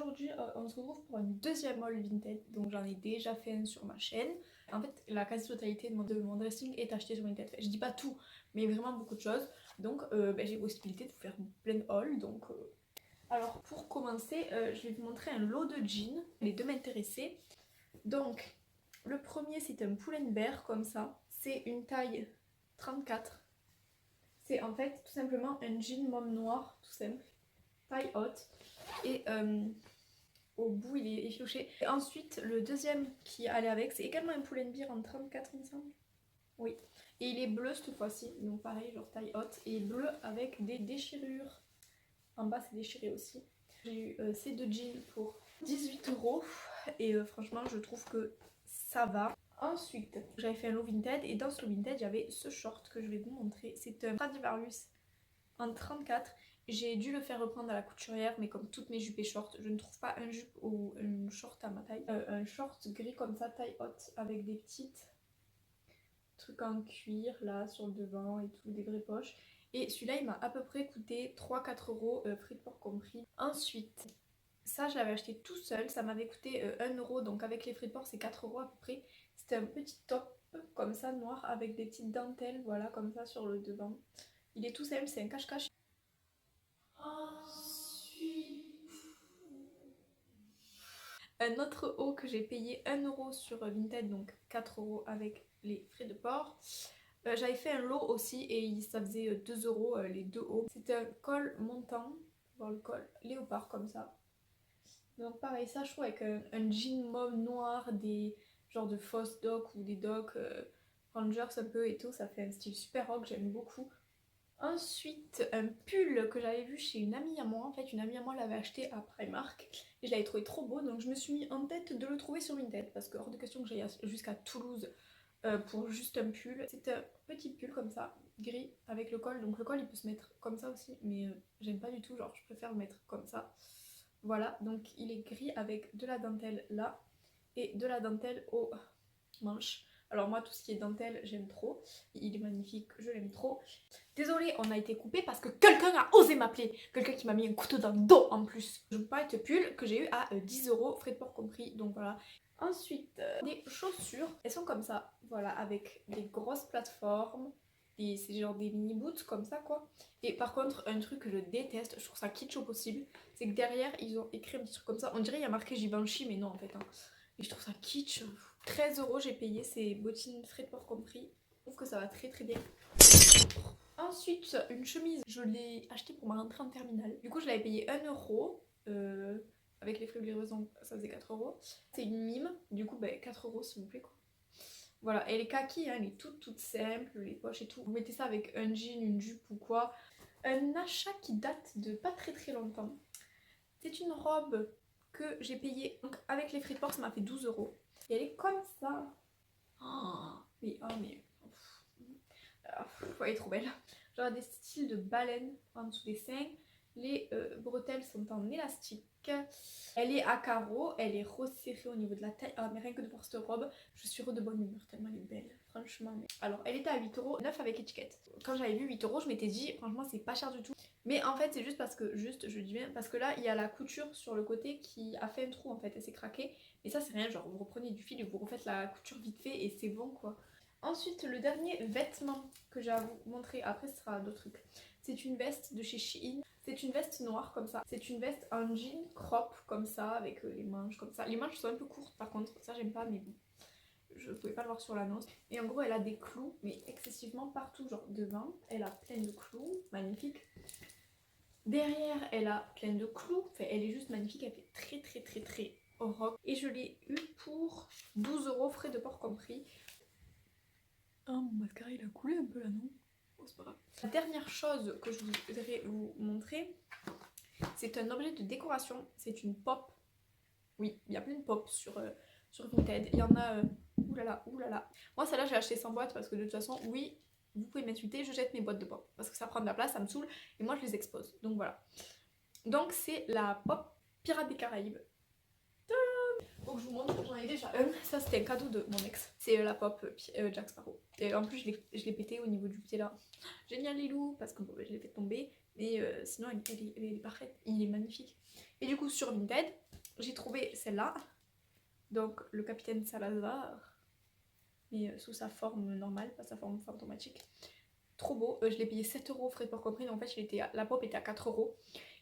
aujourd'hui on se retrouve pour un deuxième haul Vinted. Donc j'en ai déjà fait un sur ma chaîne. En fait la quasi-totalité de mon dressing est acheté sur Vinted. Je dis pas tout, mais vraiment beaucoup de choses. Donc j'ai possibilité de vous faire plein de hauls. Alors pour commencer, je vais vous montrer un lot de jeans. Les deux m'intéressaient. Donc le premier c'est un Pull&Bear comme ça. C'est une taille 34. C'est en fait tout simplement un jean mauve noir, tout simple, taille haute. Et au bout il est effiloché. Et ensuite le deuxième qui allait avec, c'est également un Pull&Bear en 34 il me semble. Oui. Et il est bleu cette fois-ci, donc pareil, genre taille haute. Et bleu avec des déchirures. En bas c'est déchiré aussi. J'ai eu ces deux jeans pour 18 € et franchement je trouve que ça va. Ensuite, j'avais fait un lot Vinted et dans ce lot Vinted, il y avait ce short que je vais vous montrer. C'est un Stradivarius en 34. J'ai dû le faire reprendre à la couturière, mais comme toutes mes jupes et shorts, je ne trouve pas un jupe ou un short à ma taille. Un short gris comme ça, taille haute, avec des petites trucs en cuir là sur le devant et tout, des vraies poches. Et celui-là, il m'a à peu près coûté 3-4 €, frais de port compris. Ensuite, ça, je l'avais acheté tout seul, ça m'avait coûté 1 €, donc avec les frais de port, c'est 4 € à peu près. C'était un petit top comme ça, noir, avec des petites dentelles, voilà, comme ça sur le devant. Il est tout simple, c'est un cache-cache. Ensuite, un autre haut que j'ai payé 1 € sur Vinted, donc 4 € avec les frais de port. J'avais fait un lot aussi et ça faisait 2 € les deux hauts. C'était un col montant, voir le col léopard comme ça. Donc pareil, ça je trouve avec un jean mauve noir, des genres de fausses docks ou des docks Rangers un peu et tout, ça fait un style super rock, j'aime beaucoup. Ensuite, un pull que j'avais vu chez une amie à moi. En fait, une amie à moi l'avait acheté à Primark et je l'avais trouvé trop beau, donc je me suis mis en tête de le trouver sur Vinted parce que hors de question que j'aille jusqu'à Toulouse pour juste un pull. C'est un petit pull comme ça, gris avec le col. Donc le col il peut se mettre comme ça aussi, mais j'aime pas du tout, genre je préfère le mettre comme ça. Voilà, donc il est gris avec de la dentelle là et de la dentelle aux manches. Alors moi tout ce qui est dentelle j'aime trop, il est magnifique, je l'aime trop. Désolée, on a été coupé parce que quelqu'un a osé m'appeler, quelqu'un qui m'a mis un couteau dans le dos en plus. Je vous parle de pull que j'ai eu à 10 €, frais de port compris, donc voilà. Ensuite, des chaussures, elles sont comme ça, voilà, avec des grosses plateformes, c'est genre des mini boots comme ça quoi. Et par contre, un truc que je déteste, je trouve ça kitsch au possible, c'est que derrière ils ont écrit un petit truc comme ça, on dirait il y a marqué Givenchy mais non en fait. Hein. Et je trouve ça kitsch, 13 € j'ai payé ces bottines frais de port compris, je trouve que ça va très très bien. Ensuite, une chemise, je l'ai achetée pour ma rentrée en terminale. Du coup, je l'avais payée 1 €. Avec les frais de livraison, ça faisait 4 €. C'est une mime, du coup, 4 € s'il vous plaît quoi. Voilà, et elle est kaki, hein, elle est toute simple, les poches et tout. Vous mettez ça avec un jean, une jupe ou quoi. Un achat qui date de pas très très longtemps. C'est une robe que j'ai payée, donc avec les frais de port, ça m'a fait 12 €. Et elle est comme ça. Oh, mais elle est trop belle. Genre des styles de baleine en dessous des seins. Les bretelles sont en élastique. Elle est à carreaux, elle est resserrée au niveau de la taille. Ah mais rien que de voir cette robe, je suis de bonne humeur tellement elle est belle, franchement. Alors elle était à 8 €, 9 avec étiquette. Quand j'avais vu 8 €, je m'étais dit franchement c'est pas cher du tout. Mais en fait c'est juste parce que, je dis bien, parce que là il y a la couture sur le côté qui a fait un trou en fait, elle s'est craquée. Et ça c'est rien, genre vous reprenez du fil et vous refaites la couture vite fait et c'est bon quoi. Ensuite, le dernier vêtement que j'ai à vous montrer, après ce sera d'autres trucs. C'est une veste de chez Shein. C'est une veste noire comme ça. C'est une veste en jean crop comme ça, avec les manches comme ça. Les manches sont un peu courtes par contre, ça j'aime pas, mais bon. Je pouvais pas le voir sur l'annonce. Et en gros, elle a des clous, mais excessivement partout. Genre devant, elle a plein de clous, magnifique. Derrière, elle a plein de clous. Enfin, elle est juste magnifique, elle fait très très très très rock. Et je l'ai eu pour 12 € frais de port compris. Ah, mon mascara il a coulé un peu là, non? Oh, c'est pas grave. La dernière chose que je voudrais vous montrer, c'est un objet de décoration. C'est une pop. Oui, il y a plein de pop sur Vinted. Il y en a. Oulala, oulala. Moi, celle-là, j'ai acheté sans boîte parce que de toute façon, oui, vous pouvez m'insulter, je jette mes boîtes de pop parce que ça prend de la place, ça me saoule et moi je les expose. Donc voilà. Donc c'est la pop Pirates des Caraïbes. Donc je vous montre, j'en ai déjà un. Ça c'était un cadeau de mon ex. C'est la pop Jack Sparrow. Et en plus je l'ai pété au niveau du pied là. Génial les loups, parce que bon, je l'ai fait tomber. Mais sinon elle est parfaite, il est magnifique. Et du coup sur Vinted, j'ai trouvé celle-là, donc le Capitaine Salazar, mais sous sa forme normale, pas sa forme fantomatique. Trop beau, je l'ai payé 7 euros frais de port compris, donc en fait la pop était à 4 euros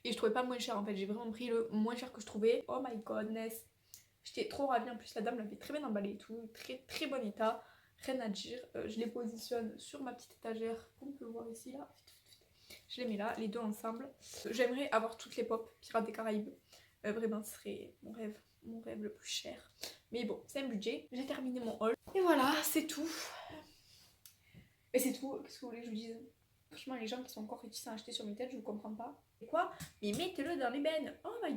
et je trouvais pas moins cher en fait, j'ai vraiment pris le moins cher que je trouvais. Oh my godness, j'étais trop ravie, en plus la dame l'avait très bien emballé et tout, très très bon état, rien à dire. Je les positionne sur ma petite étagère, comme on peut le voir ici là, je les mets là, les deux ensemble. J'aimerais avoir toutes les pop Pirates des Caraïbes, vraiment ce serait mon rêve le plus cher. Mais bon, c'est un budget, j'ai terminé mon haul. Et voilà, c'est tout. Et c'est tout, qu'est-ce que vous voulez que je vous dise? Franchement, les gens qui sont encore réticents à acheter sur Vinted, je vous comprends pas. Et quoi? Mais mettez-le dans les bennes. Oh my god.